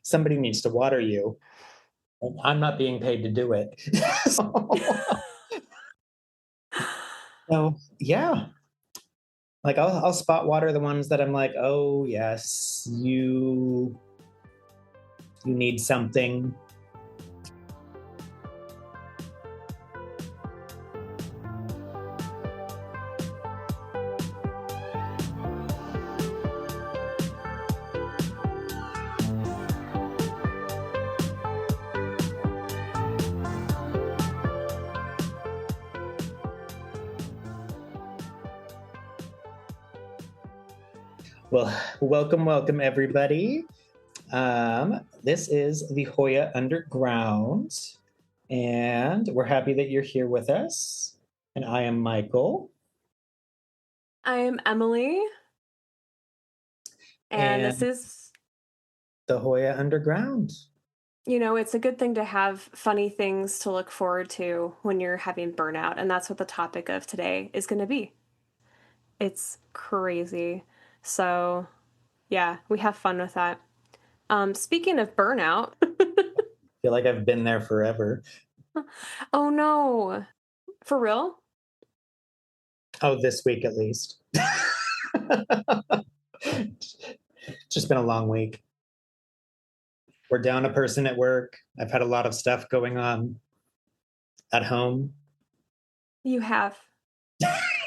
somebody needs to water you. And I'm not being paid to do it. So yeah, like I'll spot water the ones that I'm like, oh yes, you need something. Well, welcome everybody. This is the Hoya Underground, and we're happy that you're here with us. And I am Michael. I am Emily. And this is the Hoya Underground. You know, it's a good thing to have funny things to look forward to when you're having burnout. And that's what the topic of today is going to be. It's crazy. So, yeah, we have fun with that. Speaking of burnout. I feel like I've been there forever. Oh, no. For real? Oh, this week at least. Just been a long week. We're down a person at work. I've had a lot of stuff going on at home. You have.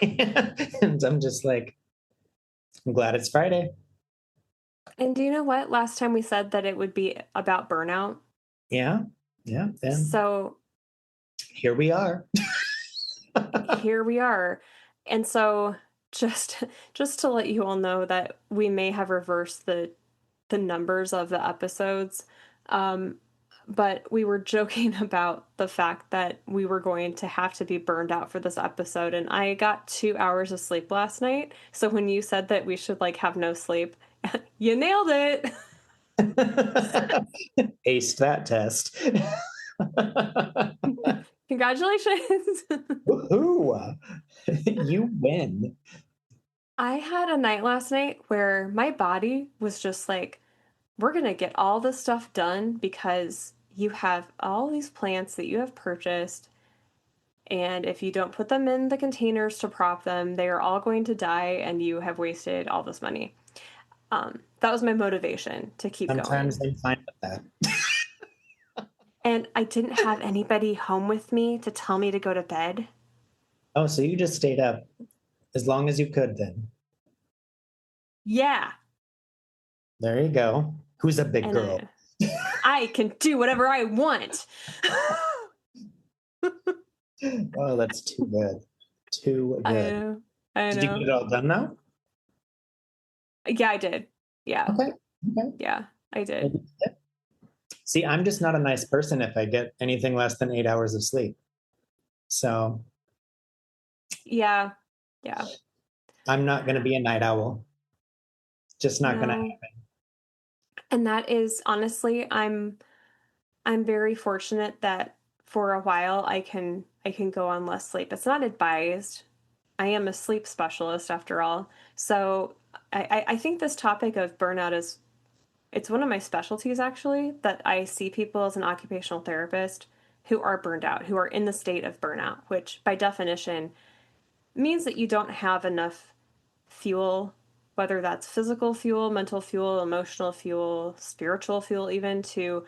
And I'm just like, I'm glad it's Friday. And do you know what? Last time we said that it would be about burnout. Yeah. Then so here we are. Here we are. And so just to let you all know that we may have reversed the numbers of the episodes. But we were joking about the fact that we were going to have to be burned out for this episode. And I got 2 hours of sleep last night. So when you said that we should have no sleep, you nailed it. Aced that test. Congratulations. Woohoo! You win. I had a night last night where my body was just like, we're going to get all this stuff done because you have all these plants that you have purchased. And if you don't put them in the containers to prop them, they are all going to die and you have wasted all this money. That was my motivation to keep going. Sometimes I'm fine with that. And I didn't have anybody home with me to tell me to go to bed. Oh, so you just stayed up as long as you could then. Yeah. There you go. Who's a big girl? I can do whatever I want. Oh, that's too good. Too good. I know. Did you get it all done now? Yeah, I did. Yeah. Okay. Yeah, I did. See, I'm just not a nice person if I get anything less than 8 hours of sleep. So. Yeah. I'm not going to be a night owl. Just not going to happen. And that is, honestly, I'm very fortunate that for a while I can go on less sleep. It's not advised. I am a sleep specialist after all. So I think this topic of burnout it's one of my specialties, actually, that I see people as an occupational therapist who are burned out, who are in the state of burnout, which by definition means that you don't have enough fuel, whether that's physical fuel, mental fuel, emotional fuel, spiritual fuel, even, to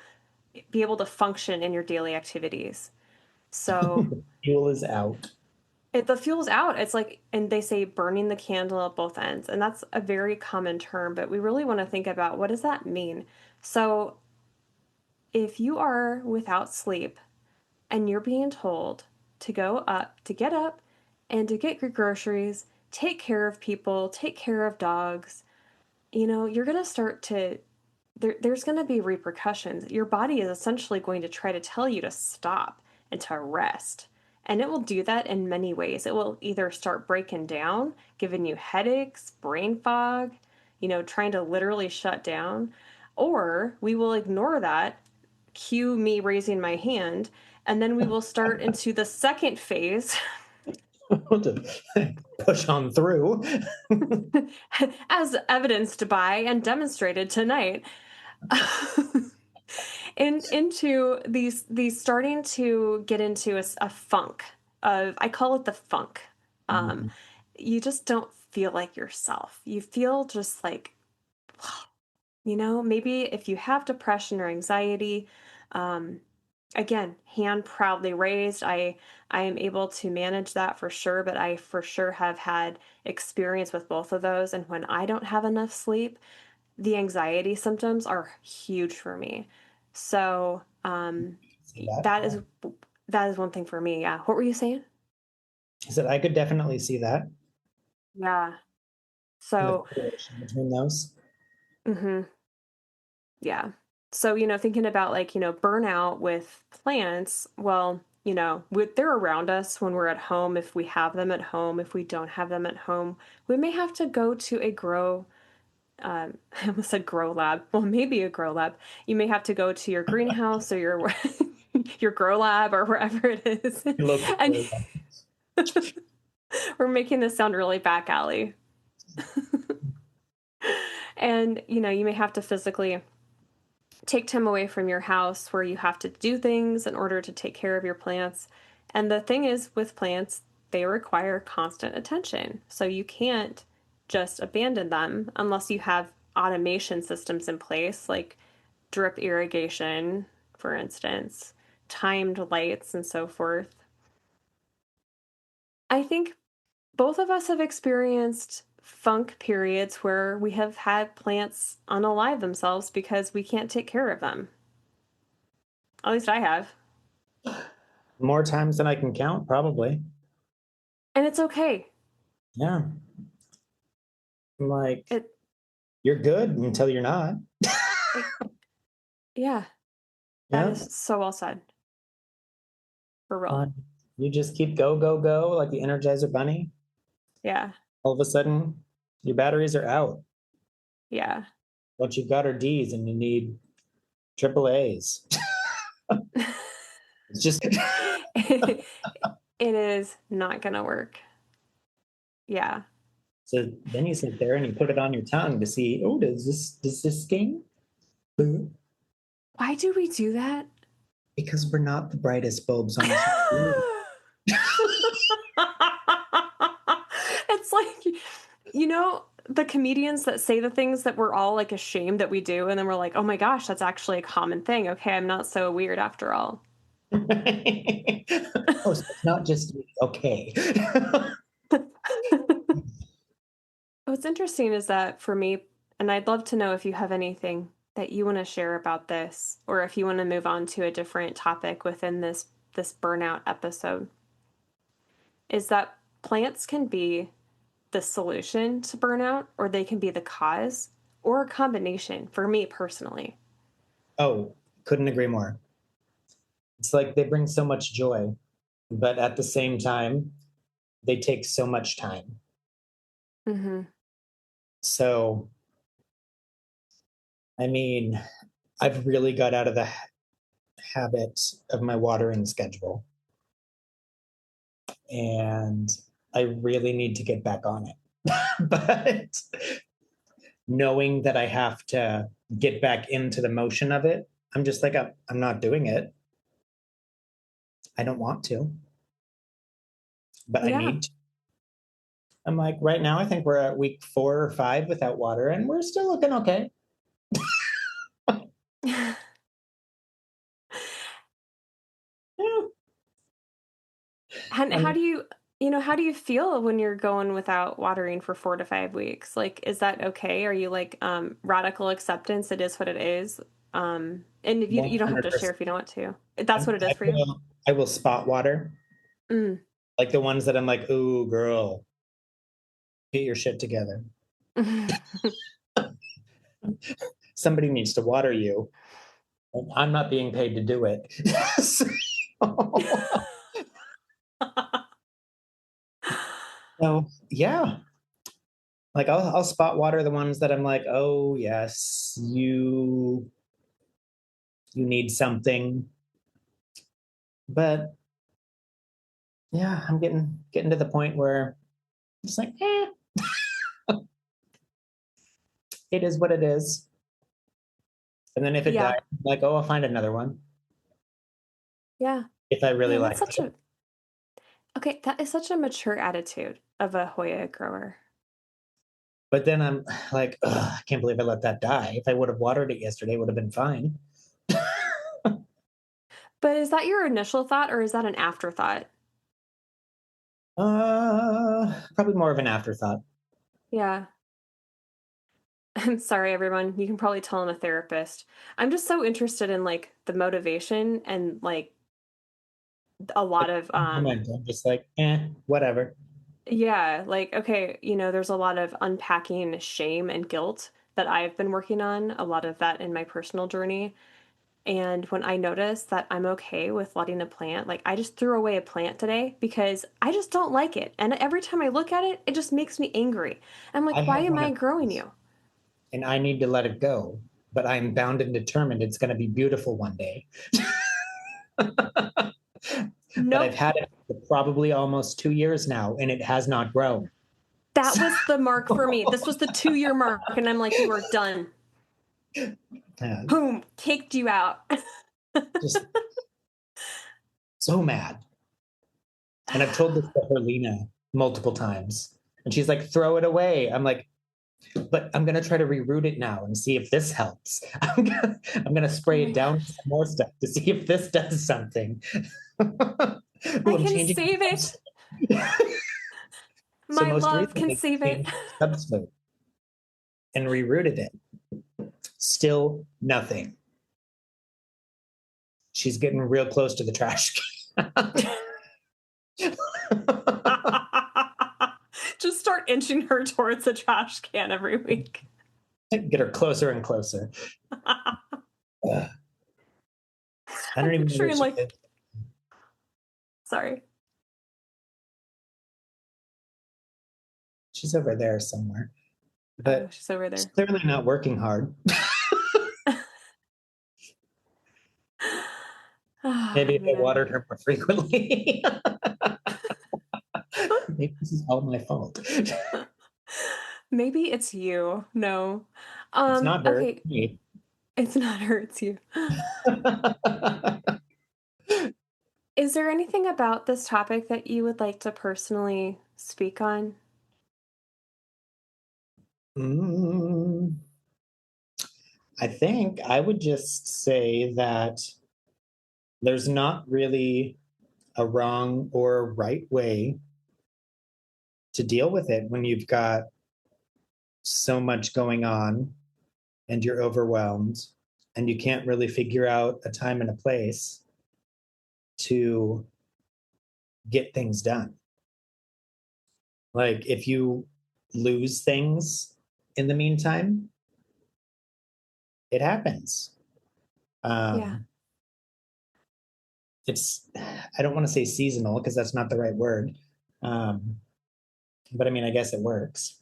be able to function in your daily activities. So fuel is out. The fuel's out. It's like, and they say burning the candle at both ends. And that's a very common term, but we really want to think about, what does that mean? So if you are without sleep and you're being told to get up and to get your groceries, take care of people, take care of dogs, you're going to start to, there's going to be repercussions. Your body is essentially going to try to tell you to stop and to rest. And it will do that in many ways. It will either start breaking down, giving you headaches, brain fog, trying to literally shut down, or we will ignore that, cue me raising my hand, and then we will start into the second phase. Push on through. As evidenced by and demonstrated tonight. into these starting to get into a funk of, I call it the funk. Um, you just don't feel like yourself. You feel just like, maybe if you have depression or anxiety, um, again, hand proudly raised. I am able to manage that for sure, but I for sure have had experience with both of those. And when I don't have enough sleep, the anxiety symptoms are huge for me. So See that? that Yeah. is one thing for me. Yeah. What were you saying? I said I could definitely see that, Yeah. the So, correlation between those. mhm. Yeah. So, thinking about like, burnout with plants, well, they're around us when we're at home. If we have them at home, if we don't have them at home, we may have to go to a I almost said grow lab. Well, maybe a grow lab. You may have to go to your greenhouse or your, your grow lab or wherever it is. Local And area. we're making this sound really back alley. And, you may have to physically take time away from your house where you have to do things in order to take care of your plants. And the thing is with plants, they require constant attention. So you can't just abandon them unless you have automation systems in place, like drip irrigation, for instance, timed lights, and so forth. I think both of us have experienced funk periods where we have had plants unalive themselves because we can't take care of them. At least I have. More times than I can count, probably. And it's okay. Yeah. I'm like, It, you're good until you're not. it yeah, that Yeah. is so well said. For real. Uh, you just keep go, go, go like the Energizer Bunny. Yeah. All of a sudden, your batteries are out. Yeah. What you've got are D's and you need triple A's. It's just It is not gonna work. Yeah. so then you sit there and you put it on your tongue to see, oh, does this sting? Why do we do that? Because we're not the brightest bulbs on the show. It's like, the comedians that say the things that we're all like ashamed that we do, and then we're like, oh my gosh, that's actually a common thing. Okay, I'm not so weird after all. Oh, so it's not just me. Okay. What's interesting is that for me, and I'd love to know if you have anything that you want to share about this, or if you want to move on to a different topic within this burnout episode, is that plants can be the solution to burnout, or they can be the cause, or a combination for me personally. Oh, couldn't agree more. It's like they bring so much joy, but at the same time, they take so much time. Mm-hmm. So, I mean, I've really got out of the habit of my watering schedule, and I really need to get back on it. But knowing that I have to get back into the motion of it, I'm just like, I'm not doing it. I don't want to, but I Yeah. need to. I'm like, right now, I think we're at week 4 or 5 without water, and we're still looking okay. Yeah. And how And do you feel when you're going without watering for 4 to 5 weeks? Like, is that okay? Are you like radical acceptance? It is what it is. And if you don't have to share 100%. if you don't want to. That's what it is for you. I will spot water, Mm. like the ones that I'm like, ooh, girl, get your shit together. Somebody needs to water you. And I'm not being paid to do it. So yeah, like I'll spot water the ones that I'm like, oh yes, you need something. But yeah, I'm getting to the point where it's like, it is what it is. And then if it dies, Yeah. I'm like, oh, I'll find another one Yeah. if I really Man, that's like such it. a okay, that is such a mature attitude of a Hoya grower. But then I'm like, ugh, I can't believe I let that die. If I would have watered it yesterday, it would have been fine. But is that your initial thought or is that an afterthought? Probably more of an afterthought. Yeah. I'm sorry, everyone. You can probably tell I'm a therapist. I'm just so interested in like the motivation and like a lot of I'm just like, whatever. yeah, like okay, there's a lot of unpacking shame and guilt that I've been working on, a lot of that in my personal journey. And when I notice that I'm okay with letting a plant, like I just threw away a plant today because I just don't like it. And every time I look at it, it just makes me angry. I'm I like, why have am one I of growing those, you? and I need to let it go. But I'm bound and determined it's going to be beautiful one day. But I've Nope. had it for probably almost 2 years now, and it has not grown. That So, was the mark for me. This was the 2-year mark. And I'm like, you are done. uh, Boom, kicked you out. just so mad. And I've told this to her, Lena, multiple times. And she's like, throw it away. I'm like, but I'm gonna try to reroot it now and see if this helps. I'm gonna Oh spray my it down with gosh. some more stuff to see if this does something. I Ooh, I'm can changing save the it. substrate. So My most love can recently, save I it. changed the substrate and rerooted it. Still nothing. She's getting real close to the trash can. Just start inching her towards the trash can every week. Get her closer and closer. Ugh. I don't I'm even know where picturing she like, is. sorry. She's over there somewhere, Oh, but she's over she's there. clearly not working hard. Oh, Maybe if I man. watered her more frequently. Maybe this is all my fault. Maybe it's you. No. It's not her, it's Okay. me. It's not her, it's you. Is there anything about this topic that you would like to personally speak on? Mm, I think I would just say that there's not really a wrong or a right way to deal with it when you've got so much going on and you're overwhelmed and you can't really figure out a time and a place to get things done. Like if you lose things in the meantime, it happens. Yeah. Um, it's, I don't want to say seasonal because that's not the right word. Um, but I mean, I guess it works.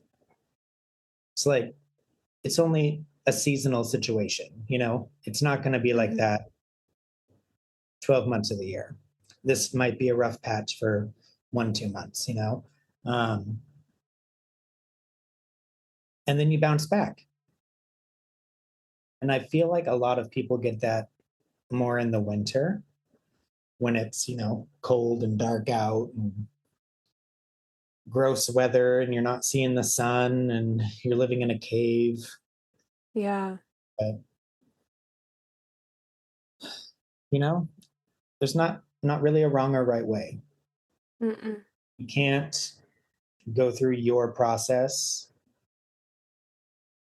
It's like, it's only a seasonal situation, It's not going to be like Mhm. that 12 months of the year. This might be a rough patch for 1, 2 months. Um, and then you bounce back. And I feel like a lot of people get that more in the winter when it's, cold and dark out and gross weather and you're not seeing the sun and you're living in a cave. Yeah. But, you know, there's not really a wrong or right way. Mm-mm. You can't go through your process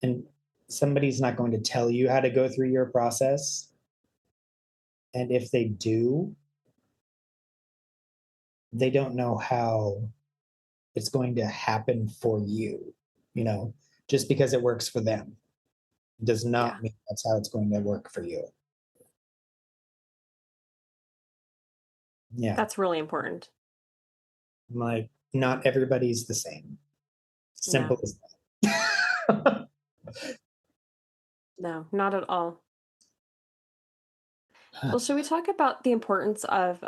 and somebody's not going to tell you how to go through your process. And if they do, they don't know how it's going to happen for you, you know, just because it works for them does Yeah. not mean that's how it's going to work for you. Yeah. That's really important. Like, not everybody's the same. Simple No. as that. No, not at all. Well, should we talk about the importance of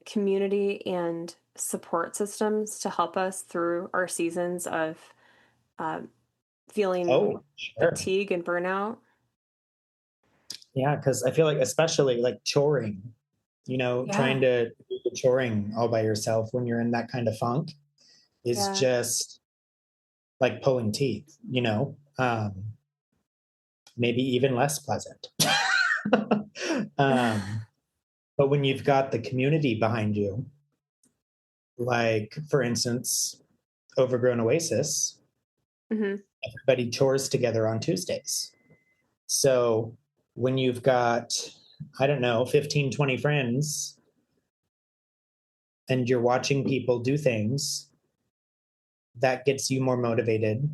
community and support systems to help us through our seasons of um, feeling Oh, sure. fatigue and burnout? Yeah, because I feel like especially like choring, trying Yeah. to do the choring all by yourself when you're in that kind of funk is Yeah. just like pulling teeth, maybe even less pleasant. um, but when you've got the community behind you, like for instance, Overgrown Oasis, Hmm. everybody chores together on Tuesdays. So when you've got, I don't know, 15, 20 friends and you're watching people do things, that gets you more motivated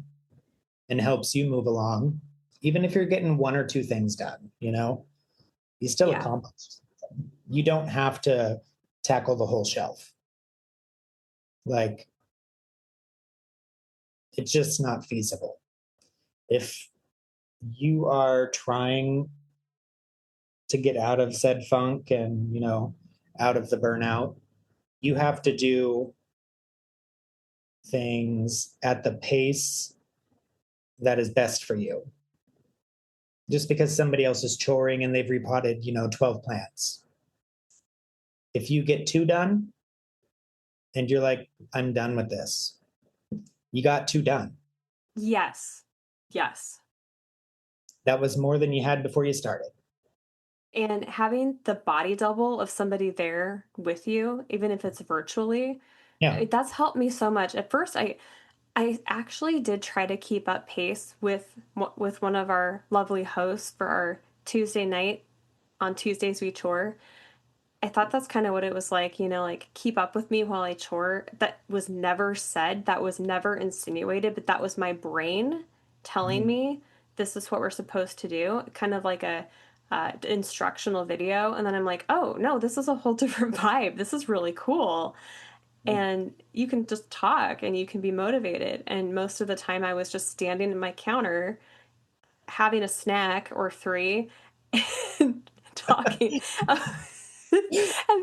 and helps you move along. Even if you're getting one or two things done, you still Yeah. accomplished. You don't have to tackle the whole shelf. Like, it's just not feasible. If you are trying to get out of said funk and, out of the burnout, you have to do things at the pace that is best for you. Just because somebody else is choring and they've repotted, 12 plants. If you get two done and you're like, I'm done with this, you got two done. Yes. Yes. That was more than you had before you started. And having the body double of somebody there with you, even if it's virtually, Yeah. that's helped me so much. At first, I actually did try to keep up pace with one of our lovely hosts for our Tuesday night. On Tuesdays we chore. I thought that's kind of what it was like, like keep up with me while I chore. That was never said, that was never insinuated, but that was my brain telling Mhm. me this is what we're supposed to do, kind of like a instructional video. And then I'm like, oh no, this is a whole different vibe. This is really cool. And you can just talk and you can be motivated. And most of the time I was just standing at my counter having a snack or three and talking.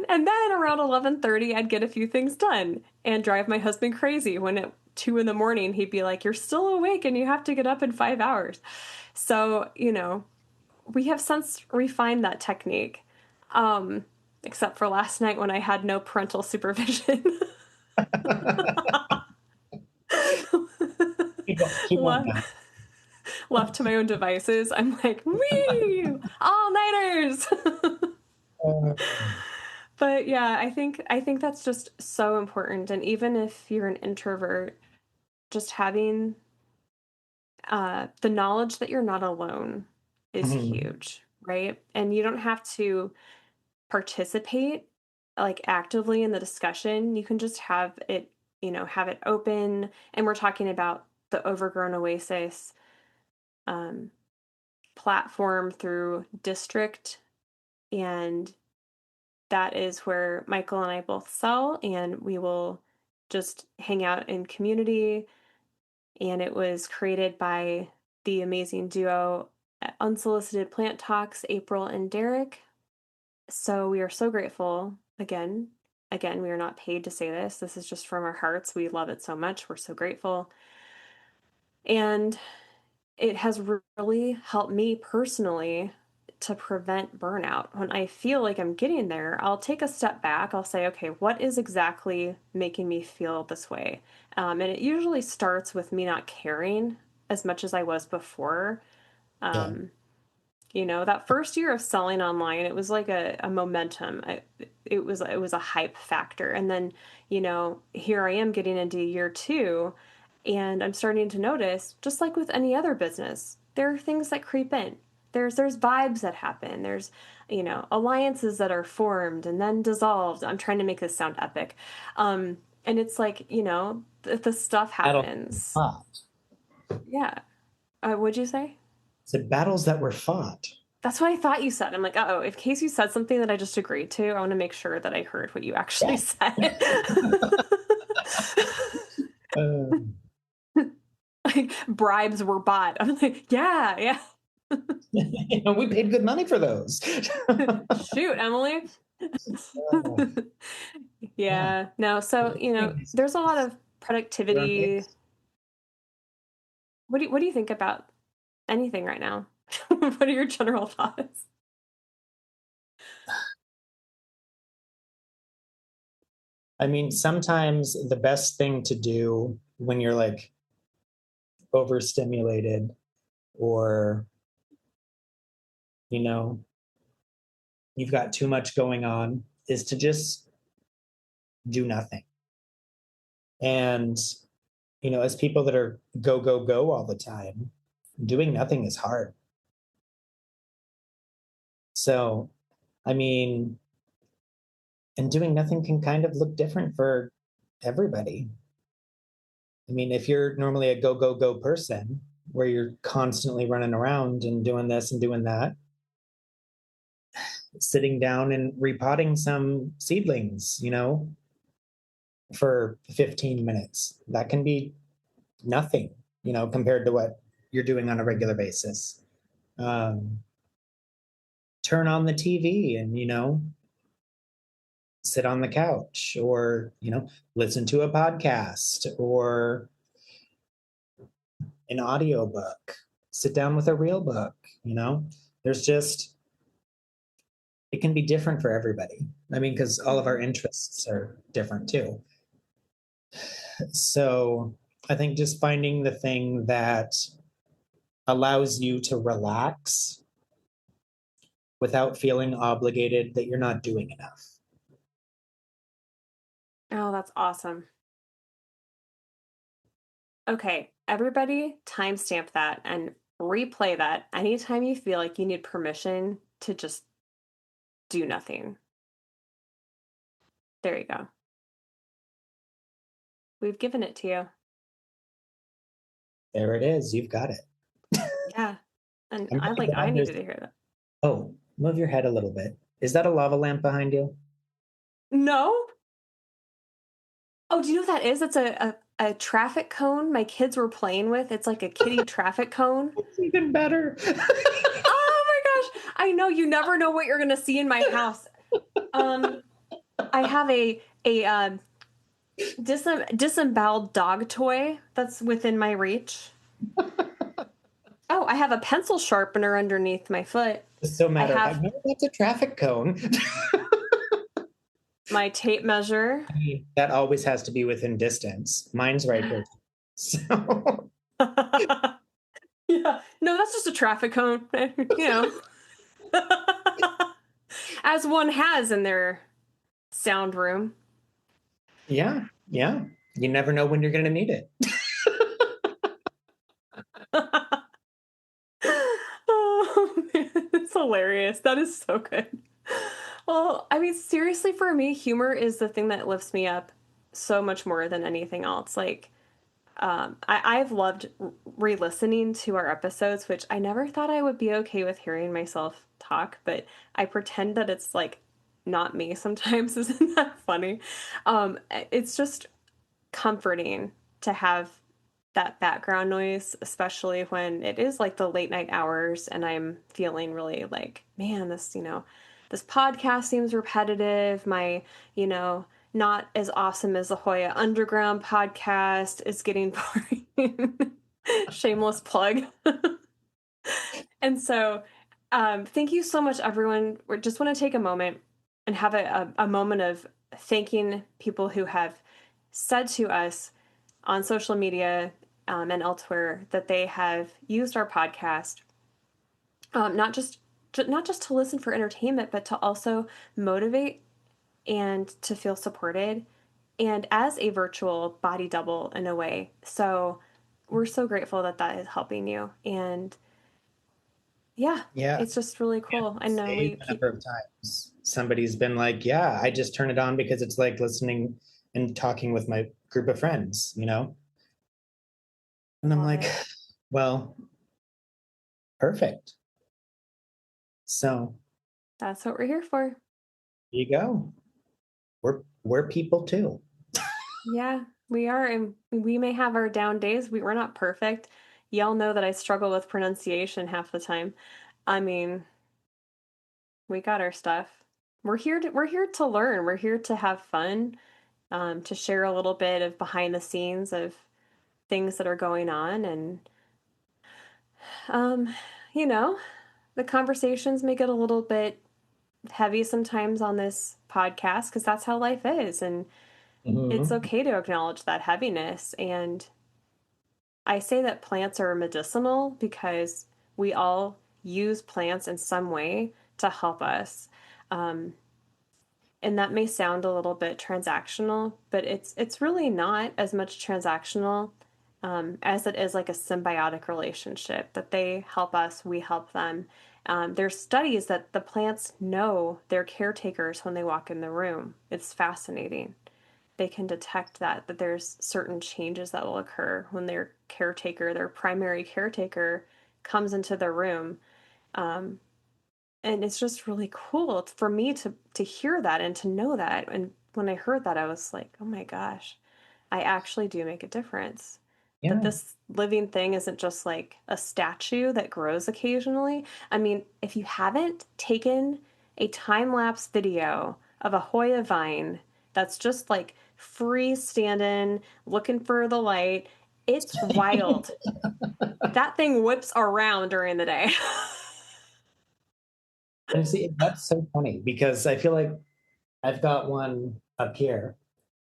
And then around 11:30 I'd get a few things done and drive my husband crazy when at 2 in the morning he'd be like, you're still awake and you have to get up in 5 hours. So, we have since refined that technique. Um, Except for last night when I had no parental supervision. Keep on left, that. left to my own devices, I'm like, wee, all nighters. Uh, But yeah, I think that's just so important. And even if you're an introvert, just having the knowledge that you're not alone is mhm. huge, right? And you don't have to participate like actively in the discussion. You can just have it open. And we're talking about the Overgrown Oasis um, platform through district, and that is where Michael and I both sell, and we will just hang out in community. And it was created by the amazing duo at Unsolicited Plant Talks, April and Derek. So we are so grateful. Again, we are not paid to say this. This is just from our hearts. We love it so much. We're so grateful. And it has really helped me personally to prevent burnout. When I feel like I'm getting there, I'll take a step back. I'll say, okay, what is exactly making me feel this way? And it usually starts with me not caring as much as I was before. Yeah. Um, that first year of selling online, it was like a momentum. It was a hype factor. And then, here I am getting into year two, and I'm starting to notice, just like with any other business, there are things that creep in. There's vibes that happen. There's, alliances that are formed and then dissolved. I'm trying to make this sound epic. And it's like, the stuff Battle happens. fought. Yeah. What'd you say? Said battles that were fought. That's what I thought you said. I'm like, oh, in case you said something that I just agreed to, I want to make sure that I heard what you actually Yeah. said. Um, Like bribes were bought. I'm like, yeah, yeah. we paid good money for those. Shoot, Emily. Uh, yeah. Yeah, no. So, there's a lot of Your own productivity. pace. What do you think about anything right now? What are your general thoughts? I mean, sometimes the best thing to do when you're like overstimulated or, you know, you've got too much going on is to just do nothing. And, as people that are go, go, go all the time, doing nothing is hard. So, I mean, and doing nothing can kind of look different for everybody. I mean, if you're normally a go, go, go person where you're constantly running around and doing this and doing that, sitting down and repotting some seedlings, for 15 minutes, that can be nothing, compared to what you're doing on a regular basis. Turn on the TV and, sit on the couch or, listen to a podcast or an audiobook, sit down with a real book, there's just, it can be different for everybody. I mean, because all of our interests are different too. So I think just finding the thing that allows you to relax without feeling obligated that you're not doing enough. Oh, that's awesome. Okay, everybody timestamp that and replay that anytime you feel like you need permission to just do nothing. There you go. We've given it to you. There it is. You've got it. Yeah. And I'm I needed to hear that. Oh, move your head a little bit. Is that a lava lamp behind you? No. Oh, do you know what that is? It's a traffic cone my kids were playing with. It's like a kiddie traffic cone. It's even better. Oh my gosh. I know, you never know what you're going to see in my house. I have a disemboweled dog toy that's within my reach. Oh, I have a pencil sharpener underneath my foot. It's so matter of fact, no, that's a traffic cone. My tape measure. I mean, that always has to be within distance. Mine's right here. So Yeah. No, that's just a traffic cone, as one has in their sound room. Yeah. You never know when you're going to need it. Oh, man, it's hilarious. That is so good. Well, I mean, seriously, for me, humor is the thing that lifts me up so much more than anything else. Like, I've loved re-listening to our episodes, which I never thought I would be okay with hearing myself talk, but I pretend that it's like not me sometimes. Isn't that funny? It's just comforting to have that background noise, especially when it is like the late night hours and I'm feeling really like, man, this podcast seems repetitive. My, not as awesome as the Hoya Underground podcast is getting boring. Shameless plug. And so, thank you so much, everyone. We just want to take a moment and have a moment of thanking people who have said to us on social media and elsewhere that they have used our podcast, not just to listen for entertainment, but to also motivate and to feel supported, and as a virtual body double in a way. So we're so grateful that is helping you, and yeah, it's just really cool. I know A number of times somebody's been like, yeah, I just turn it on because it's like listening and talking with my group of friends, And I'm like, well, perfect. So that's what we're here for. There you go. We're people too. Yeah, we are, and we may have our down days. We're not perfect. Y'all know that I struggle with pronunciation half the time. I mean, we got our stuff. We're here to learn. We're here to have fun, to share a little bit of behind the scenes of things that are going on, and um, you know, the conversations may get a little bit heavy sometimes on this podcast because that's how life is, and it's Mm-hmm. okay to acknowledge that heaviness. And I say that plants are medicinal because we all use plants in some way to help us. Um, and that may sound a little bit transactional, but it's really not as much transactional as it is like a symbiotic relationship that they help us, we help them. There's studies that the plants know their caretakers when they walk in the room. It's fascinating. They can detect that there's certain changes that will occur when their caretaker, their primary caretaker, comes into the room. Um, and it's just really cool for me to hear that and to know that. And when I heard that, I was like, oh my gosh, I actually do make a difference. That Yeah. this living thing isn't just like a statue that grows occasionally. I mean, if you haven't taken a time lapse video of a Hoya vine that's just like freestanding, looking for the light, it's wild. That thing whips around during the day. And see, that's so funny because I feel like I've got one up here,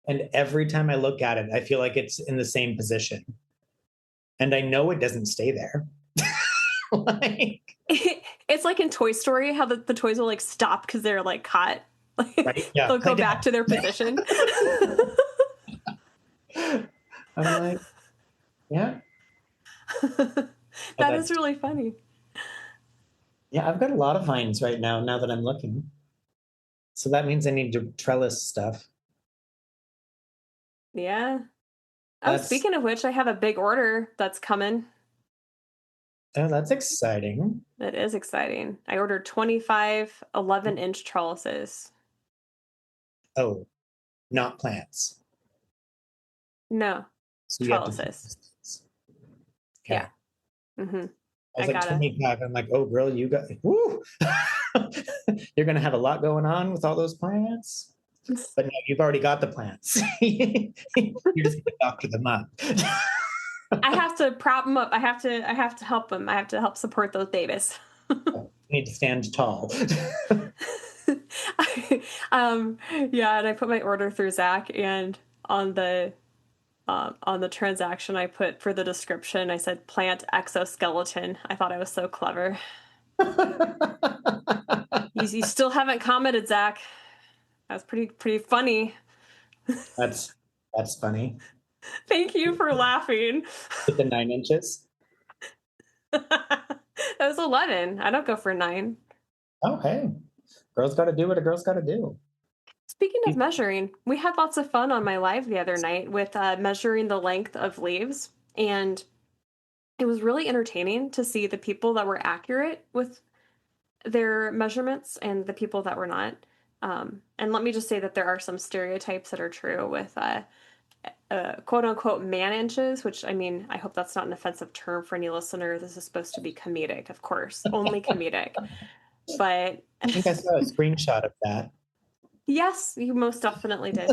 and every time I look at it, I feel like it's in the same position. And I know it doesn't stay there. Like, It's like in Toy Story, how the toys will like stop because they're like caught. Like right? Yeah, they'll go like back to their position. that. I'm like, yeah. Oh, That is that's really funny. yeah. I've got a lot of vines right now. Now that I'm looking, so that means I need to trellis stuff. Yeah. Oh, That's speaking of which, I have a big order that's coming. oh, that's exciting. That is exciting. I ordered 25 11-inch trellises. Oh, not plants. No, So you have to. trellises. Yeah. Okay. Mm-hmm. I was I like gotta. 25. I'm like, oh, girl, you got woo. You're gonna have a lot going on with all those plants. But no, you've already got the plants. You're just gonna doctor them up. I have to prop them up. I have to help them. I have to help support those babies. You need to stand tall. I, yeah, and I put my order through Zach, and on the transaction I put for the description, I said plant exoskeleton. I thought I was so clever. You still haven't commented, Zach. That's pretty funny. that's that's funny. Thank you for laughing. With the 9 inches. That was 11. I don't go for 9. Oh, hey, girls got to do what a girl's got to do. Speaking of measuring, we had lots of fun on my live the other night with measuring the length of leaves, and it was really entertaining to see the people that were accurate with their measurements and the people that were not. And let me just say that there are some stereotypes that are true with quote unquote man inches, which I mean, I hope that's not an offensive term for any listener. This is supposed to be comedic, of course, only comedic. But I think I saw a screenshot of that. yes, you most definitely did.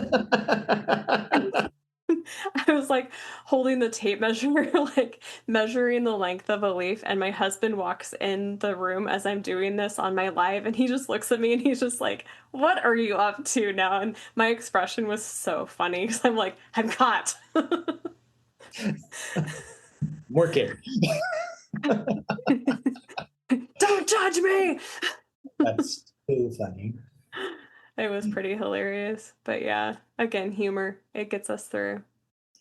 I was like holding the tape measure, like measuring the length of a leaf, and my husband walks in the room as I'm doing this on my live, and he just looks at me and he's just like, "What are you up to now?" And my expression was so funny because I'm like, "I'm caught." Working. Don't judge me. That's too funny. It was pretty hilarious, but yeah, again, humor, it gets us through,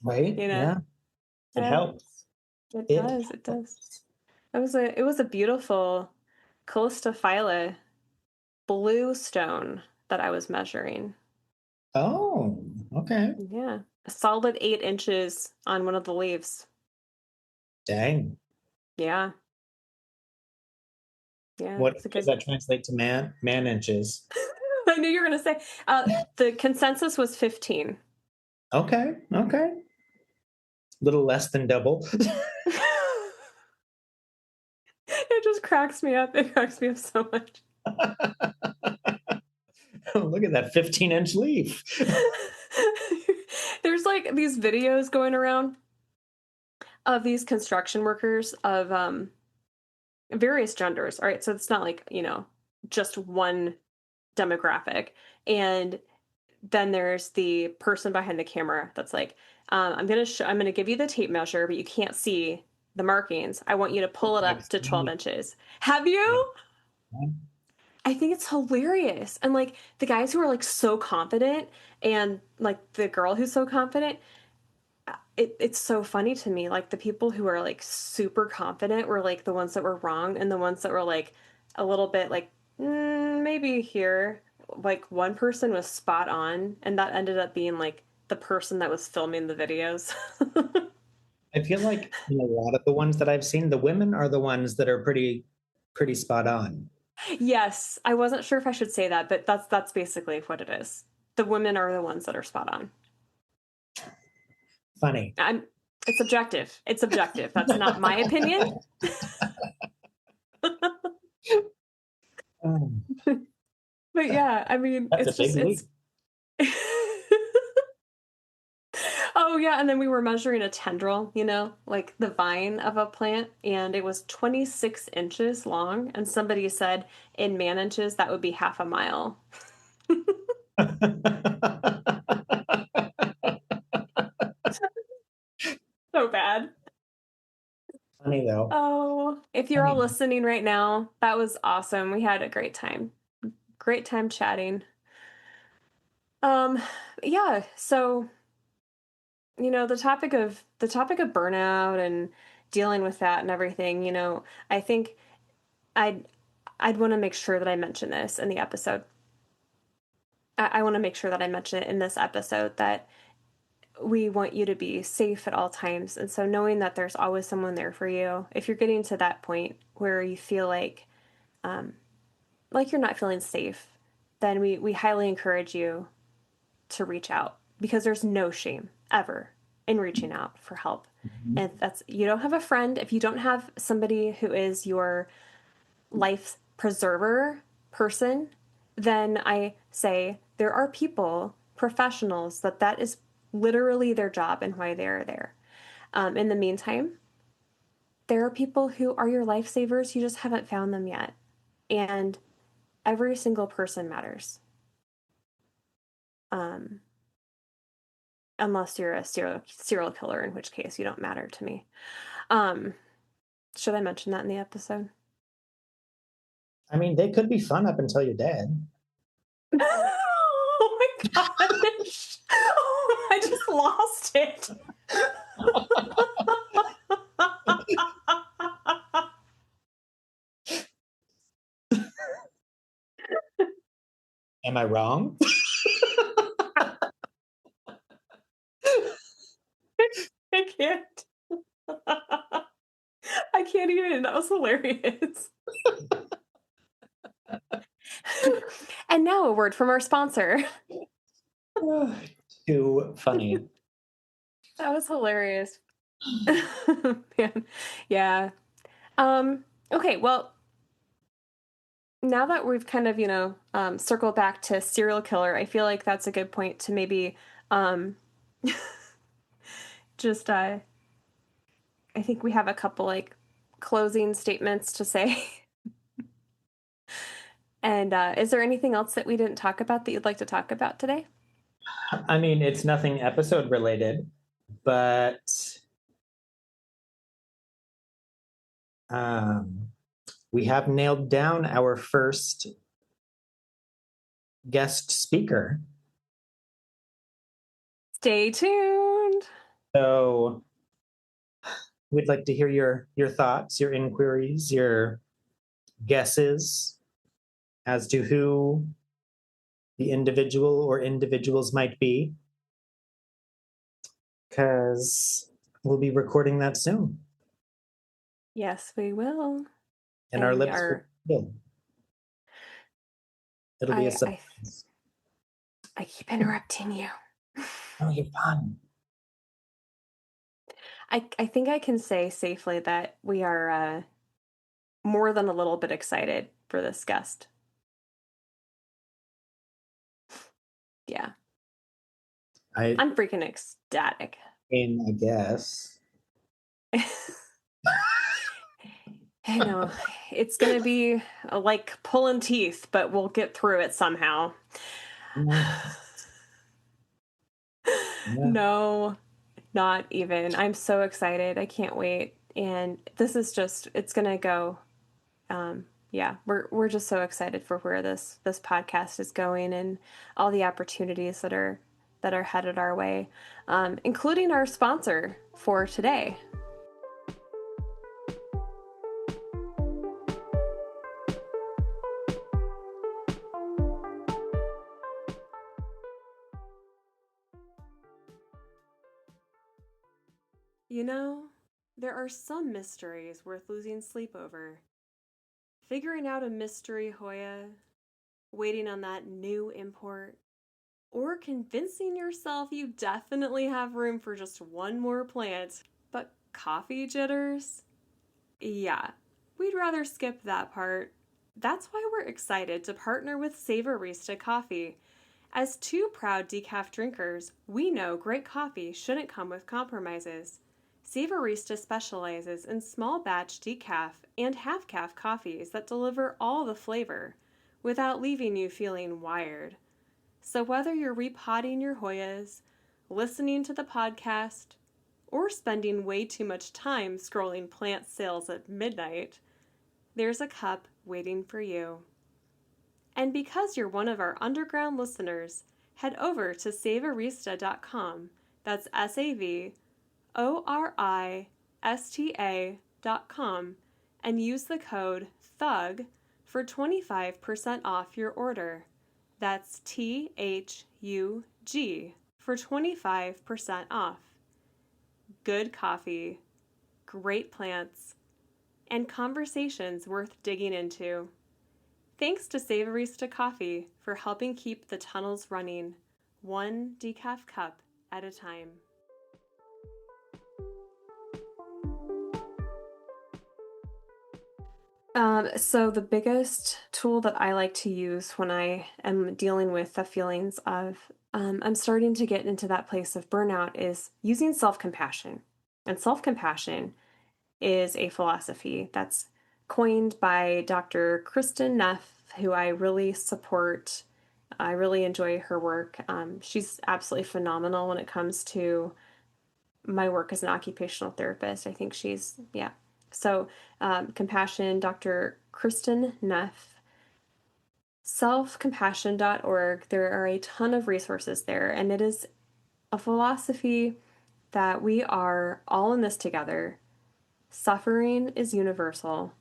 Right? you know. Yeah. It Yeah, helps. it It does. It does. helps. It was a beautiful Calistophylla blue stone that I was measuring. Oh, okay. Yeah. A solid 8 inches on one of the leaves. Dang. Yeah. Yeah. What It's a does good. that translate to man inches? I knew you were going to say. The consensus was 15. Okay. Okay. Little less than double. It just cracks me up. It cracks me up so much. Look at that 15-inch leaf. There's like these videos going around of these construction workers of various genders. All right. So it's not like, just one demographic. And then there's the person behind the camera that's like, I'm gonna give you the tape measure, but you can't see the markings. I want you to pull it up to 12 inches. Have you? I think it's hilarious. And like the guys who are like so confident and like the girl who's so confident, it's so funny to me. Like the people who are like super confident were like the ones that were wrong, and the ones that were like a little bit like maybe here. Like one person was spot on, and that ended up being like the person that was filming the videos. I feel like in a lot of the ones that I've seen, the women are the ones that are pretty spot on. Yes, I wasn't sure if I should say that, but that's basically what it is. The women are the ones that are spot on. Funny. It's objective. It's objective. That's not my opinion. But yeah, I mean, That's it's a just big it's. Oh yeah, and then we were measuring a tendril, like the vine of a plant, and it was 26 inches long, and somebody said in man inches that would be half a mile. So bad. Funny though. Oh, if you're all listening right now, that was awesome. We had a great time. Great time chatting. Yeah, so the topic of burnout and dealing with that and everything, I think I'd I'd want to make sure that I mention this in the episode. I want to make sure that I mention it in this episode that we want you to be safe at all times. And so knowing that there's always someone there for you, if you're getting to that point where you feel like you're not feeling safe, then we highly encourage you to reach out, because there's no shame ever in reaching out for help. Mm-hmm. And you don't have a friend, if you don't have somebody who is your life preserver person, then I say there are people, professionals, that is literally their job and why they're there. In the meantime, there are people who are your lifesavers. You just haven't found them yet. And every single person matters. Unless you're a serial killer, in which case you don't matter to me. Should I mention that in the episode? I mean, they could be fun up until you're dead. Oh my gosh. Oh, I just lost it. Am I wrong? I can't. I can't even. That was hilarious. And now a word from our sponsor. Too funny. That was hilarious. Man. Yeah. Okay, well, now that we've kind of, circled back to serial killer, I feel like that's a good point to maybe just I think we have a couple like closing statements to say. And is there anything else that we didn't talk about that you'd like to talk about today? I mean, it's nothing episode related, but we have nailed down our first guest speaker. Stay tuned. So we'd like to hear your thoughts, your inquiries, your guesses as to who the individual or individuals might be, because we'll be recording that soon. Yes, we will. And our lips will fill. It'll be a surprise. I keep interrupting you. Oh, you're fun. I think I can say safely that we are more than a little bit excited for this guest. Yeah. I'm freaking ecstatic. I guess. I know. It's going to be like pulling teeth, but we'll get through it somehow. Yeah. No, not even. I'm so excited. I can't wait. And this is just, it's going to go. Yeah, we're just so excited for where this podcast is going and all the opportunities that are headed our way, including our sponsor for today. You know, there are some mysteries worth losing sleep over. Figuring out a mystery Hoya, waiting on that new import, or convincing yourself you definitely have room for just one more plant. But coffee jitters? Yeah, we'd rather skip that part. That's why we're excited to partner with Savorista Coffee. As two proud decaf drinkers, we know great coffee shouldn't come with compromises. Savorista specializes in small batch decaf and half calf coffees that deliver all the flavor without leaving you feeling wired. So whether you're repotting your Hoyas, listening to the podcast, or spending way too much time scrolling plant sales at midnight, there's a cup waiting for you. And because you're one of our underground listeners, head over to savorista.com. That's SAVORISTA.com and use the code THUG for 25% off your order. That's THUG for 25% off. Good coffee, great plants, and conversations worth digging into. Thanks to Savorista Coffee for helping keep the tunnels running, one decaf cup at a time. So the biggest tool that I like to use when I am dealing with the feelings of I'm starting to get into that place of burnout is using self-compassion. And self-compassion is a philosophy that's coined by Dr. Kristin Neff, who I really support. I really enjoy her work. She's absolutely phenomenal when it comes to my work as an occupational therapist. I think she's, yeah. So, compassion, Dr. Kristin Neff, selfcompassion.org. There are a ton of resources there, and it is a philosophy that we are all in this together. Suffering is universal.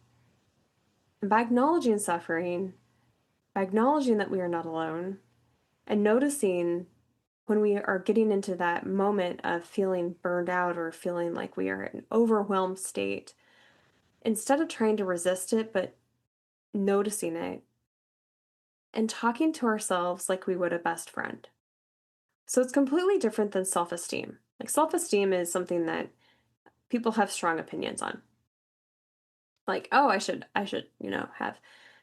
And by acknowledging suffering, by acknowledging that we are not alone, and noticing when we are getting into that moment of feeling burned out or feeling like we are in an overwhelmed state, instead of trying to resist it, but noticing it and talking to ourselves like we would a best friend. So it's completely different than self-esteem. Like self-esteem is something that people have strong opinions on. Like, oh, I should, have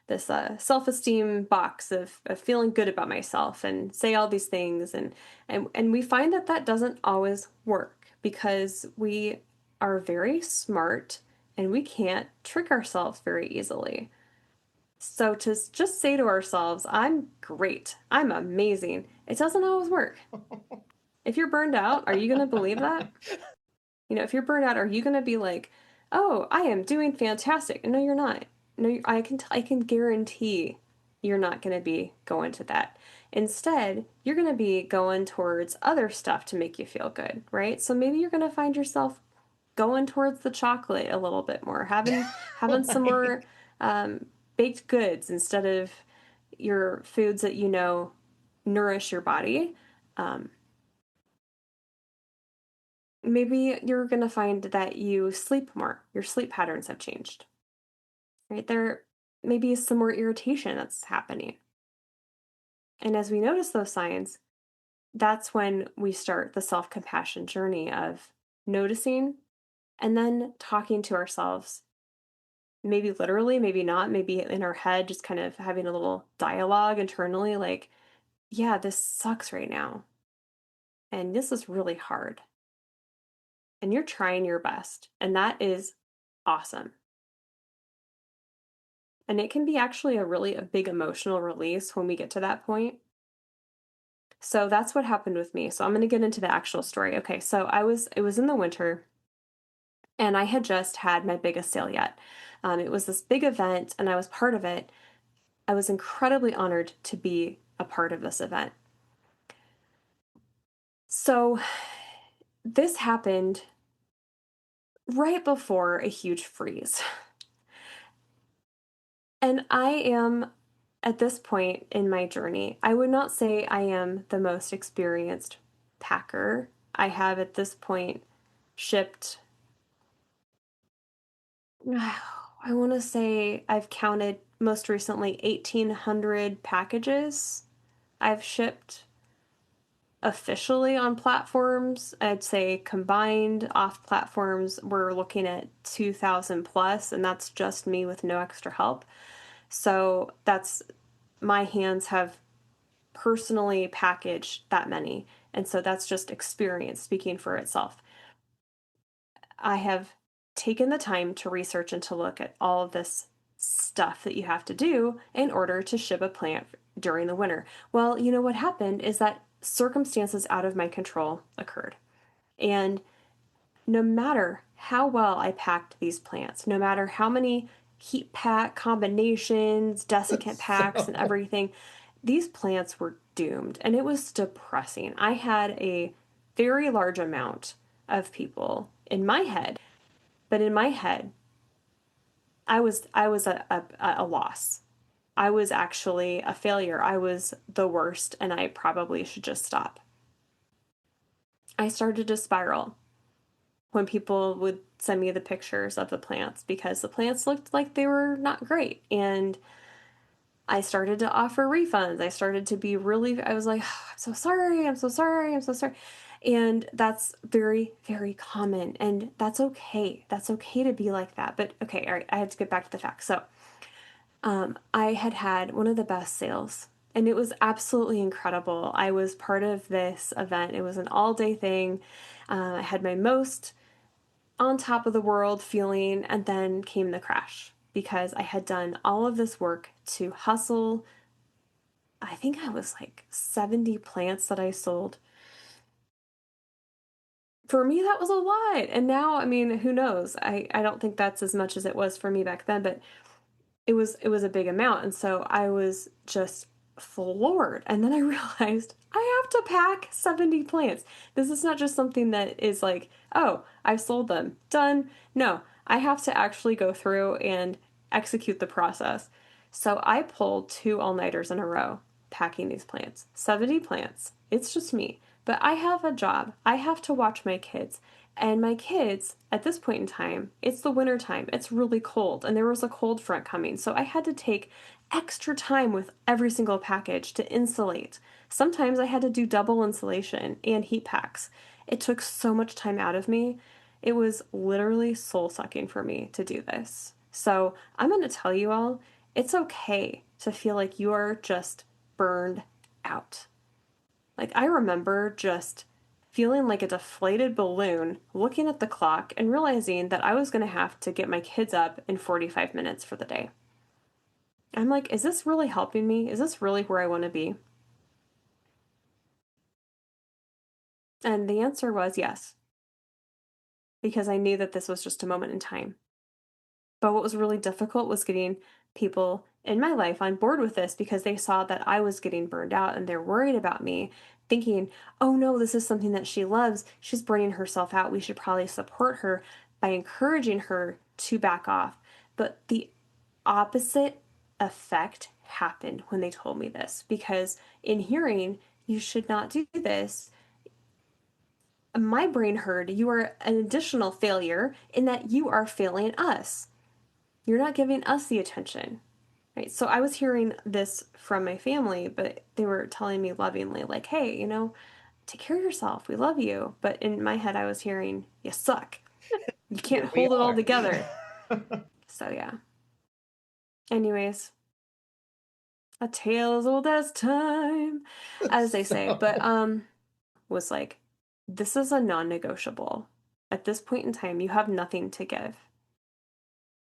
this self-esteem box of feeling good about myself and say all these things, and we find that doesn't always work because we are very smart and we can't trick ourselves very easily. So to just say to ourselves, I'm great, I'm amazing, it doesn't always work. If you're burned out, are you going to believe that? If you're burned out, are you going to be like, "Oh, I am doing fantastic"? No, you're not. No, I can guarantee you're not going to be going to that. Instead, you're going to be going towards other stuff to make you feel good, right? So maybe you're going to find yourself going towards the chocolate a little bit more, having some more baked goods instead of your foods that nourish your body. Um, Maybe you're going to find that you sleep more. Your sleep patterns have changed, right? There maybe is some more irritation that's happening. And as we notice those signs, that's when we start the self compassion journey of noticing and then talking to ourselves. Maybe literally, maybe not, maybe in our head, just kind of having a little dialogue internally like, yeah, this sucks right now. And this is really hard. And you're trying your best. And that is awesome. And it can be actually a big emotional release when we get to that point. So that's what happened with me. So I'm going to get into the actual story. Okay, so it was in the winter, and I had just had my biggest sale yet. It was this big event, and I was part of it. I was incredibly honored to be a part of this event. So this happened right before a huge freeze. And I am, at this point in my journey, I would not say I am the most experienced packer. I have at this point shipped, I want to say I've counted most recently 1,800 packages I've shipped officially on platforms. I'd say combined off platforms, we're looking at 2,000 plus, and that's just me with no extra help. So that's, my hands have personally packaged that many. And so that's just experience speaking for itself. I have taken the time to research and to look at all of this stuff that you have to do in order to ship a plant during the winter. Well, you know what happened is that circumstances out of my control occurred. And no matter how well I packed these plants, no matter how many heat pack combinations, desiccant packs, and So, everything, these plants were doomed. And it was depressing. I had a very large amount of people in my head, but in my head, I was a loss. I was actually a failure. I was the worst, and I probably should just stop. I started to spiral when people would send me the pictures of the plants because the plants looked like they were not great. And I started to offer refunds. I started to be really, I was like, oh, I'm so sorry. I'm so sorry. I'm so sorry. And that's very, very common. And that's okay. That's okay to be like that. But okay, all right, I had to get back to the facts. So I had had one of the best sales. And it was absolutely incredible. I was part of this event. It was an all day thing. I had my most on top of the world feeling, and then came the crash because I had done all of this work to hustle. I think I was like 70 plants that I sold. For me, that was a lot. And now, I mean, who knows? I don't think that's as much as it was for me back then, but it was a big amount. And so I was just floored. And then I realized I have to pack 70 plants. This is not just something that is like, oh, I've sold them, done. No, I have to actually go through and execute the process. So I pulled 2 all-nighters in a row packing these plants. 70 plants. It's just me. But I have a job. I have to watch my kids. And my kids, at this point in time, it's the winter time. It's really cold, and there was a cold front coming. So I had to take extra time with every single package to insulate. Sometimes I had to do double insulation and heat packs. It took so much time out of me. It was literally soul sucking for me to do this. So I'm going to tell you all, it's okay to feel like you are just burned out. Like, I remember just feeling like a deflated balloon, looking at the clock and realizing that I was going to have to get my kids up in 45 minutes for the day. I'm like, is this really helping me? Is this really where I want to be? And the answer was yes, because I knew that this was just a moment in time. But what was really difficult was getting people in my life on board with this because they saw that I was getting burned out and they're worried about me, thinking, oh no, this is something that she loves. She's burning herself out. We should probably support her by encouraging her to back off. But the opposite effect happened when they told me this because in hearing, you should not do this, my brain heard you are an additional failure in that you are failing us. You're not giving us the attention. Right? So I was hearing this from my family, but they were telling me lovingly, like, hey, take care of yourself. We love you. But in my head, I was hearing, you suck. You can't here we hold it all are. together. So, yeah. Anyways, a tale as old as time, as they say. But, So, was like, this is a non negotiable. At this point in time, you have nothing to give.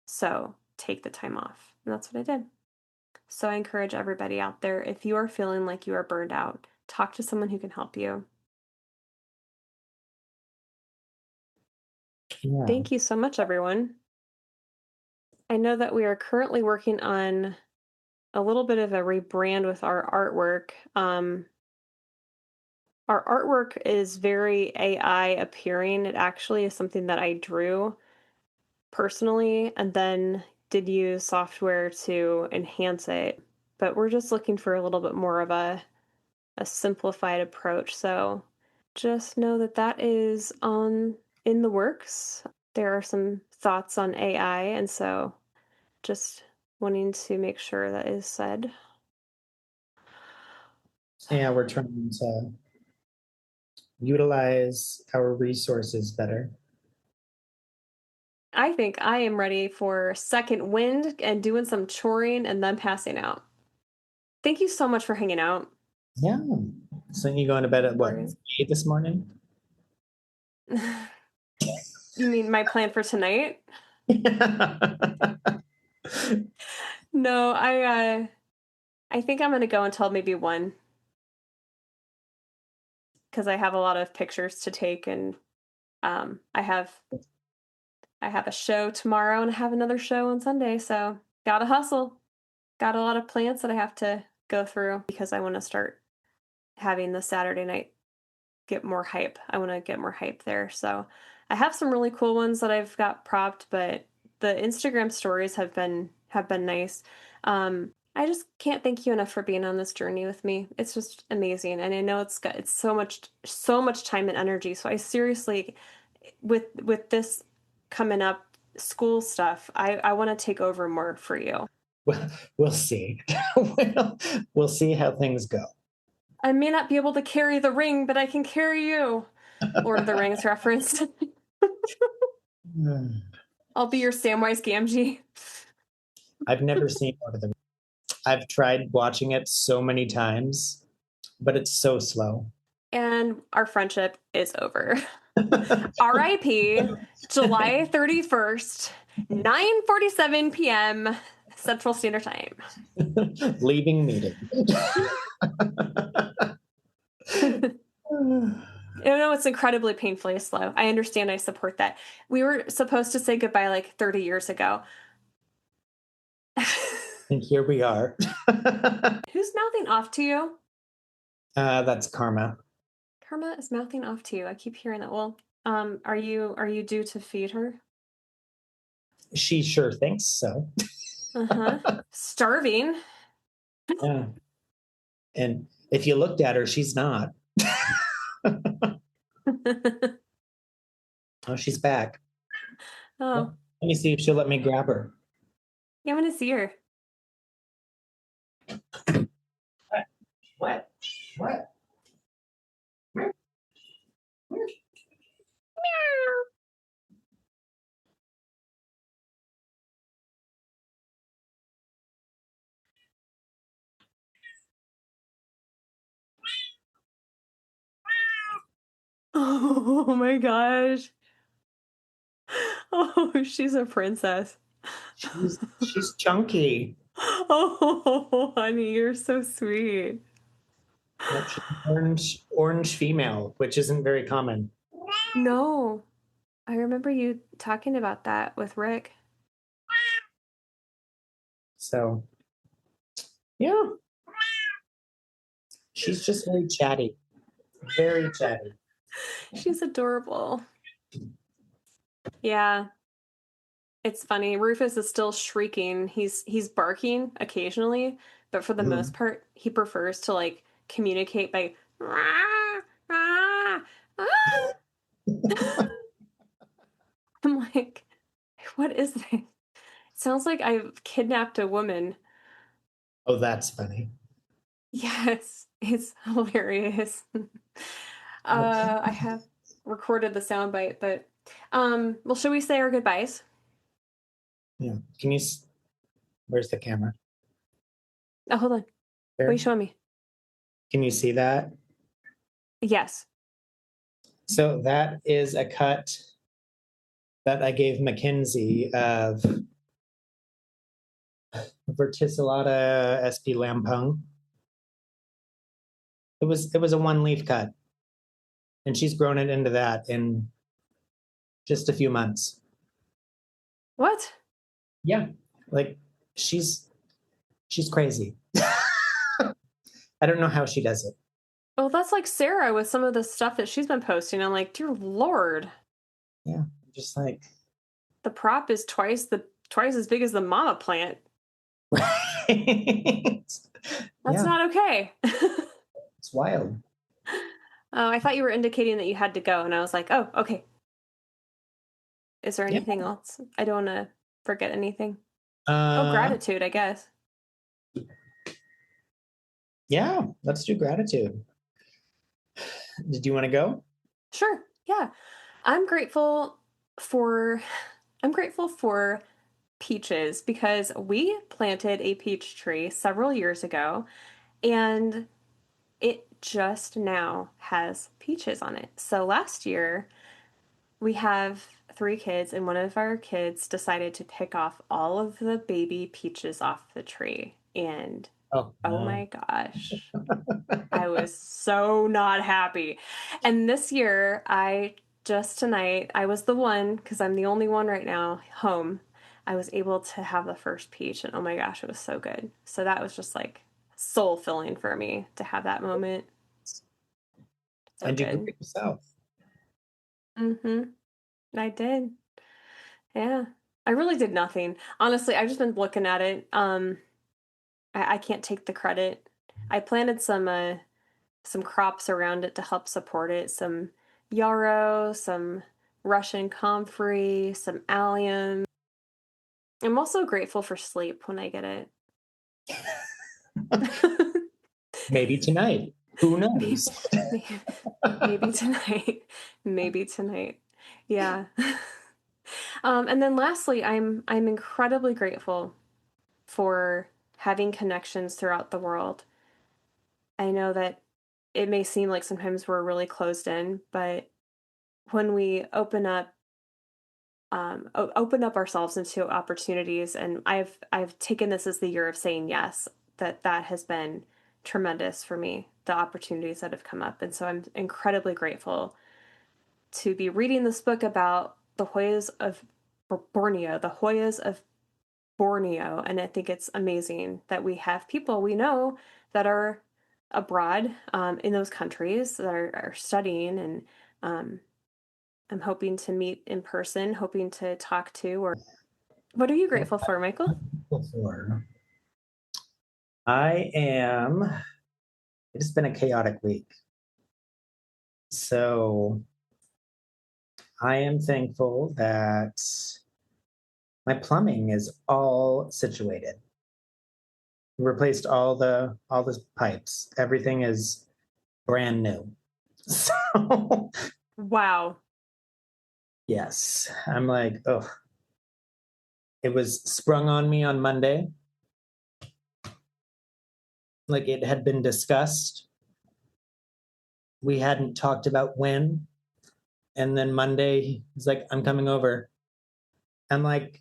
So take the time off. And that's what I did. So I encourage everybody out there, if you are feeling like you are burned out, talk to someone who can help you. Yeah. Thank you so much, everyone. I know that we are currently working on a little bit of a rebrand with our artwork. Our artwork is very AI appearing. It actually is something that I drew personally and then did use software to enhance it. But we're just looking for a little bit more of a simplified approach. So just know that that is on in the works. There are some thoughts on AI, and so just wanting to make sure that is said. Yeah, we're trying to utilize our resources better. I think I am ready for second wind and doing some choring and then passing out. Thank you so much for hanging out. Yeah. So you going to bed at what, Worries. 8 this morning? You mean my plan for tonight? No, I think I'm gonna go until maybe 1 because I have a lot of pictures to take, and I have a show tomorrow and I have another show on Sunday, so gotta hustle. Got a lot of plans that I have to go through because I want to start having the Saturday night get more hype. I want to get more hype there. So I have some really cool ones that I've got propped, but the Instagram stories have been nice. I just can't thank you enough for being on this journey with me. It's just amazing, and I know it's so much time and energy. So I seriously, with this coming up, school stuff, I want to take over more for you. We'll see. We'll see how things go. I may not be able to carry the ring, but I can carry you. Lord of the Rings reference. I'll be your Samwise Gamgee. I've never seen Lord of the Rings. I've tried watching it so many times, but it's so slow. And our friendship is over. R.I.P. July 31st, 9:47 p.m. Central Standard Time. Leaving meeting. I know it's incredibly painfully slow. I understand. I support that. We were supposed to say goodbye like 30 years ago. And here we are. Who's mouthing off to you? That's Karma. Karma is mouthing off to you. I keep hearing that. Well, are you due to feed her? She sure thinks so. Uh-huh. Starving. Yeah. And if you looked at her, she's not. Oh, she's back. Oh, Let me see if she'll let me grab her. yeah, I'm gonna see her. What? What? Oh my gosh. Oh, she's a princess. She's chunky. Oh, honey, you're so sweet. Yep, she's an orange female, which isn't very common. No, I remember you talking about that with Rick. So yeah, she's just very chatty. Very chatty. She's adorable. Yeah, it's funny. Rufus is still shrieking. He's barking occasionally, but for the most part, he prefers to like communicate by "Rah, rah, ah." I'm like, what is this? It sounds like I've kidnapped a woman. Oh, that's funny. Yes, it's hilarious. I have recorded the soundbite, but well, should we say our goodbyes? Yeah. Can you? Where's the camera? Oh, hold on. What There. are you showing me? Can you see that? Yes. So that is a cut that I gave Mackenzie of Verticillata sp. Lampung. It was a one leaf cut, and she's grown it into that in just a few months. What? Yeah, like she's crazy. I don't know how she does it. Well, that's like Sarah with some of the stuff that she's been posting. I'm like, dear Lord, Yeah, just like the prop is twice as big as the mama plant. right. That's Yeah, not okay. it's wild. Oh, I thought you were indicating that you had to go, and I was like, oh, okay. Is there Yeah. anything else? I don't want to forget anything. Oh, Uh, gratitude, I guess. yeah, let's do gratitude. Did you want to go? Sure. Yeah. I'm grateful for I'm grateful for peaches because we planted a peach tree several years ago and it just now has peaches on it. So last year we have 3 kids and one of our kids decided to pick off all of the baby peaches off the tree and Oh oh no. my gosh. I was so not happy. And this year, just tonight, I was the one, because I'm the only one right now home. I was able to have the first peach, and oh my gosh, it was so good. So that was just like soul filling for me to have that moment. So And you grew good. it yourself. Mm-hmm. I did. Yeah. I really did nothing. Honestly, I've just been looking at it. I can't take the credit. I planted some crops around it to help support it, some yarrow, some Russian comfrey, some allium. I'm also grateful for sleep when I get it. Maybe tonight. Who maybe, knows? maybe tonight. Maybe tonight. Yeah. And then lastly, I'm incredibly grateful for having connections throughout the world. I know that it may seem like sometimes we're really closed in, but when we open up ourselves into opportunities, and I've taken this as the year of saying yes, that has been tremendous for me, the opportunities that have come up. And so I'm incredibly grateful to be reading this book about the Hoyas of Borneo, the Hoyas of Borneo. And I think it's amazing that we have people we know that are abroad in those countries that are studying, and um, I'm hoping to meet in person, hoping to talk to. Or what are you grateful for, Michael? Before I am, it's been a chaotic week. So I am thankful that my plumbing is all situated. Replaced all the pipes. Everything is brand new. So Wow. yes, I'm like, oh, it was sprung on me on Monday. Like it had been discussed. We hadn't talked about when. And then Monday, he's like, I'm coming over. I'm like,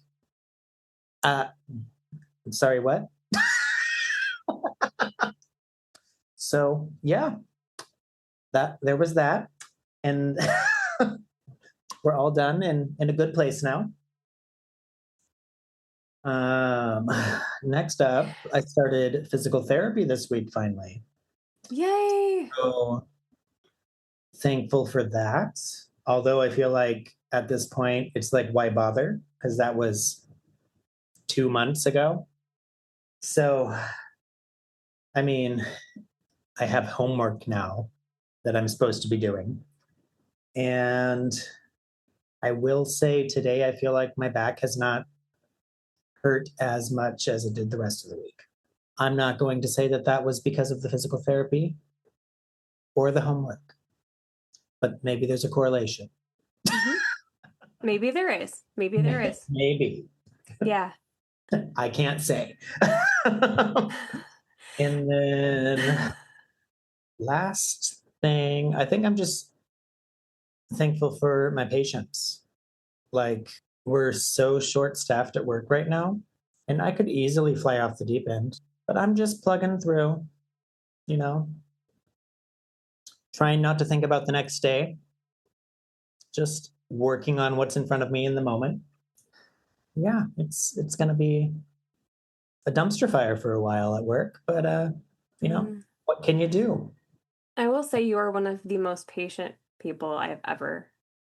uh, sorry, what? So yeah, that there was that. And we're all done and in a good place now. Um, Next up, I started physical therapy this week finally. Yay. So thankful for that. Although I feel like at this point, it's like, why bother? Because that was 2 months ago. So, I mean, I have homework now that I'm supposed to be doing. And I will say today, I feel like my back has not hurt as much as it did the rest of the week. I'm not going to say that that was because of the physical therapy or the homework, but maybe there's a correlation. Mm-hmm. Maybe there is. Maybe there is. Maybe. Yeah. I can't say. And then last thing, I think I'm just thankful for my patients. Like, we're so short staffed at work right now, and I could easily fly off the deep end, but I'm just plugging through, you know, trying not to think about the next day, just working on what's in front of me in the moment. Yeah, it's going to be a dumpster fire for a while at work, but what can you do? I will say you are one of the most patient people I have ever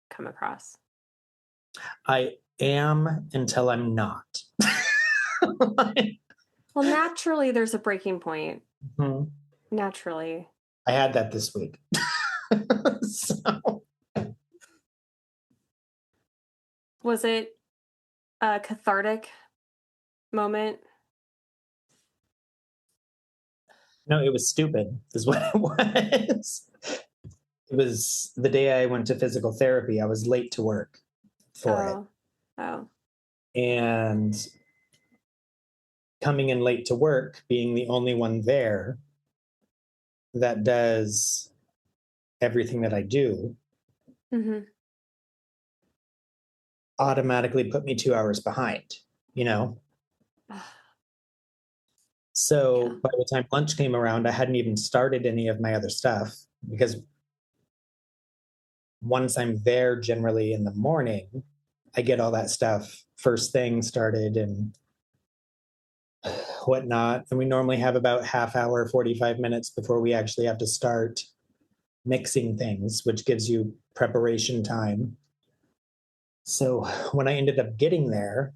come across. I am until I'm not. Well, naturally, there's a breaking point. Mhm. Naturally. I had that this week. So. Was it a cathartic moment? No, it was stupid, is what it was. It was the day I went to physical therapy. I was late to work for it. Oh. And coming in late to work, being the only one there that does everything that I do, Mm-hmm. automatically put me 2 hours behind, you know? So Yeah. by the time lunch came around, I hadn't even started any of my other stuff because once I'm there generally in the morning, I get all that stuff first thing started and whatnot. And we normally have about half hour, 45 minutes before we actually have to start mixing things, which gives you preparation time. So when I ended up getting there,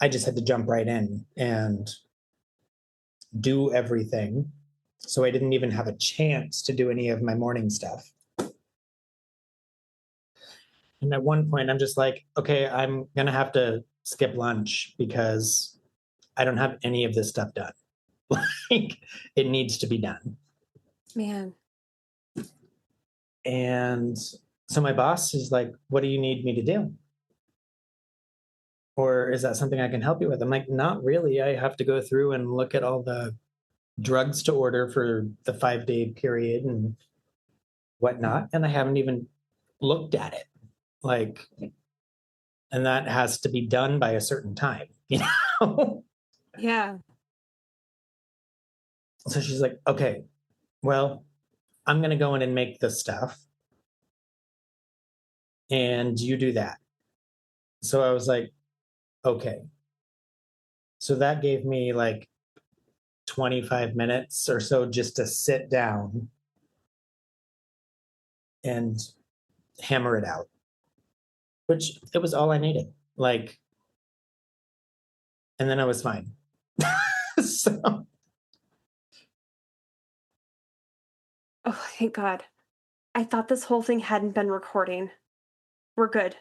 I just had to jump right in and do everything. So I didn't even have a chance to do any of my morning stuff. And at one point, I'm just like, okay, I'm going to have to skip lunch because I don't have any of this stuff done. Like, it needs to be done. Man. And so my boss is like, what do you need me to do? Or is that something I can help you with? I'm like, not really. I have to go through and look at all the drugs to order for the 5-day period and whatnot. And I haven't even looked at it. Like, and that has to be done by a certain time, you know? Yeah. So she's like, okay, well, I'm going to go in and make this stuff and you do that. So I was like, okay. So that gave me like 25 minutes or so just to sit down and hammer it out, which it was all I needed. Like, and then I was fine. So, Oh, thank God. I thought this whole thing hadn't been recording. We're good.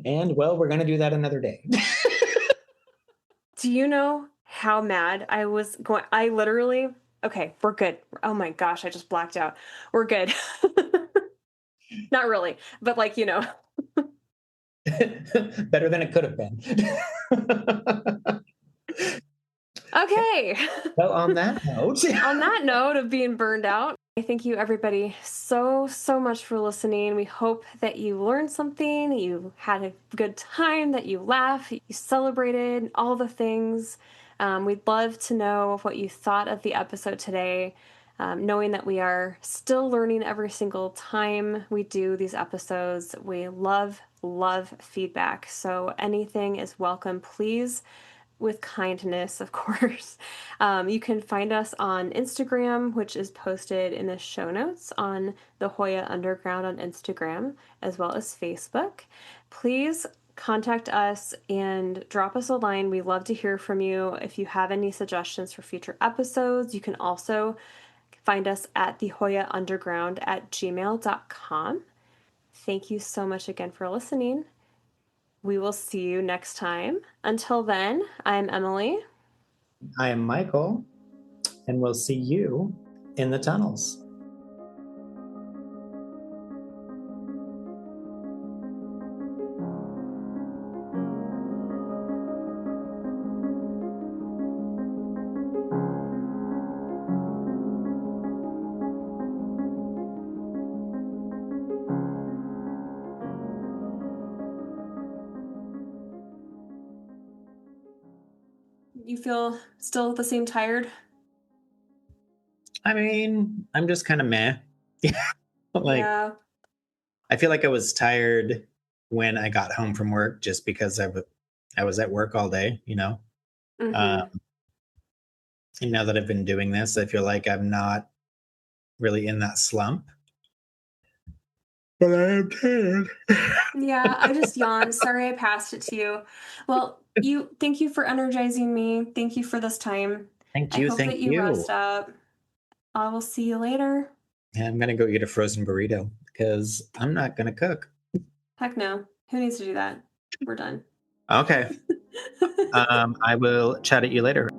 and well, we're going to do that another day. Do you know how mad I was going? I literally, okay, we're good. Oh my gosh, I just blacked out. We're good. Not really, but like, Better than it could have been. Okay. Well, on that note, On that note of being burned out, I thank you everybody so, so much for listening. We hope that you learned something, you had a good time, that you laughed, you celebrated, all the things. We'd love to know what you thought of the episode today, knowing that we are still learning every single time we do these episodes. We love, love feedback. So anything is welcome. Please, with kindness, of course. You can find us on Instagram, which is posted in the show notes on the Hoya Underground on Instagram, as well as Facebook. Please contact us and drop us a line. We love to hear from you. If you have any suggestions for future episodes, you can also find us at thehoyaunderground@gmail.com. Thank you so much again for listening. We will see you next time. Until then, I'm Emily. I am Michael, and we'll see you in the tunnels. You feel still the same tired? I mean, I'm just kind of meh. Like, Yeah. I feel like I was tired when I got home from work just because I was at work all day, you know? Um, Mm-hmm. and now that I've been doing this, I feel like I'm not really in that slump. But I am tired. Yeah, I just yawned. Sorry I passed it to you. Well, thank you for energizing me. Thank you for this time. Thank I you. hope Thank that you you. rest up. I will see you later. Yeah, I'm going to go eat a frozen burrito because I'm not going to cook. Heck no. Who needs to do that? We're done. Okay. I will chat at you later.